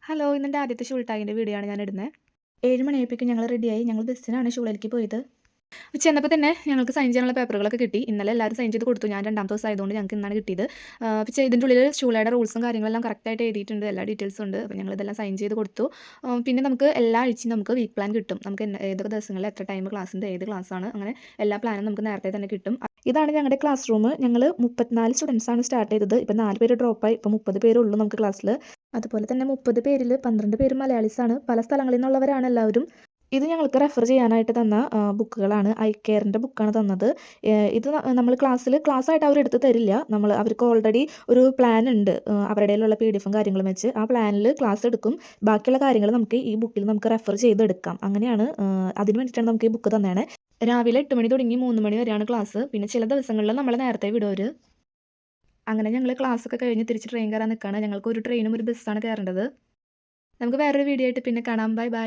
Hello, ഇന്നെൻ്റെ ആദ്യത്തെ Jules ടാഗിൻ്റെ video ആണ് ഞാൻ ഇടുന്നത്. 7 മണിയായപ്പോഴേക്കും ഞങ്ങൾ റെഡിയായി. ഞങ്ങൾ ബസ്സിനാണ് ഷൂളിലേക്ക് പോയത്. ചെന്നപ്പോൾ തന്നെ ഞങ്ങൾക്ക് സൈൻ ചെയ്യാനുള്ള പേപ്പറുകളൊക്കെ കിട്ടി. ഇന്നലെ എല്ലാവരും സൈൻ ചെയ്ത് കൊടുത്തു. ഞാൻ രണ്ടാമത്തെ ദിവസം ആയതുകൊണ്ട് ഞങ്ങൾക്ക് ഇന്നാണ് കിട്ടിയത്. പക്ഷേ ഇതിൻ്റെ ഉള്ളിൽ ഷൂളയുടെ റൂൾസും കാര്യങ്ങളെല്ലാം കറക്റ്റായിട്ട് എഴുതിയിട്ടുണ്ട്. എല്ലാ ഡീറ്റെയിൽസും ഉണ്ട്. അപ്പോൾ ഞങ്ങളിതെല്ലാം സൈൻ ചെയ്ത് കൊടുത്തു. പിന്നെ നമുക്ക് എല്ലാ ആഴ്ചയും നമുക്ക് വീക്ക് പ്ലാൻ കിട്ടും. നമുക്ക് ഏതൊക്കെ ദിവസങ്ങളിൽ എത്ര ടൈം ക്ലാസ്സുണ്ട്, ഏത് ക്ലാസ്സാണ്, അങ്ങനെ എല്ലാ പ്ലാനും നമുക്ക് നേരത്തെ തന്നെ കിട്ടും. ഇതാണ് ഞങ്ങളുടെ ക്ലാസ് റൂം. ഞങ്ങൾ 34 സ്റ്റുഡൻസാണ് സ്റ്റാർട്ട് ചെയ്തത്. ഇപ്പോൾ 4 പേര് ഡ്രോപ്പായി. ഇപ്പോൾ 30 പേരുള്ളൂ നമുക്ക് ക്ലാസ്സിൽ. അതുപോലെ തന്നെ 30 പേരിൽ 12 പേര് മലയാളീസാണ്. പല സ്ഥലങ്ങളിൽ നിന്നുള്ളവരാണ് എല്ലാവരും. ഇത് ഞങ്ങൾക്ക് റെഫർ ചെയ്യാനായിട്ട് തന്ന ബുക്കുകളാണ്. ഐ കെയറിൻ്റെ ബുക്കാണ് തന്നത്. ഇത് നമ്മൾ ക്ലാസ്സായിട്ട് അവരെടുത്ത് തരില്ല. അവർക്ക് ഓൾറെഡി ഒരു പ്ലാൻ ഉണ്ട്. അവരുടെ കയ്യിലുള്ള PDF കാര്യങ്ങളും വെച്ച് ആ പ്ലാനിൽ ക്ലാസ് എടുക്കും. ബാക്കിയുള്ള കാര്യങ്ങൾ നമുക്ക് ഈ ബുക്കിൽ നമുക്ക് റെഫർ ചെയ്തെടുക്കാം. അങ്ങനെയാണ്, അതിന് വേണ്ടിയിട്ടാണ് നമുക്ക് ഈ ബുക്ക് തന്നതാണ്. രാവിലെ 8 മണി തുടങ്ങി 3 മണി വരെയാണ് ക്ലാസ്. പിന്നെ ചില ദിവസങ്ങളിൽ നമ്മളെ നേരത്തെ വിടും അവർ. അങ്ങനെ ഞങ്ങൾ ക്ലാസ്സൊക്കെ കഴിഞ്ഞ് തിരിച്ച് ട്രെയിൻ കയറാൻ നിൽക്കുകയാണ്. ഞങ്ങൾക്ക് ഒരു ട്രെയിനും ഒരു ബസ്സാണ് കയറേണ്ടത്. നമുക്ക് വേറൊരു വീഡിയോ ആയിട്ട് പിന്നെ കാണാം. Bye bye.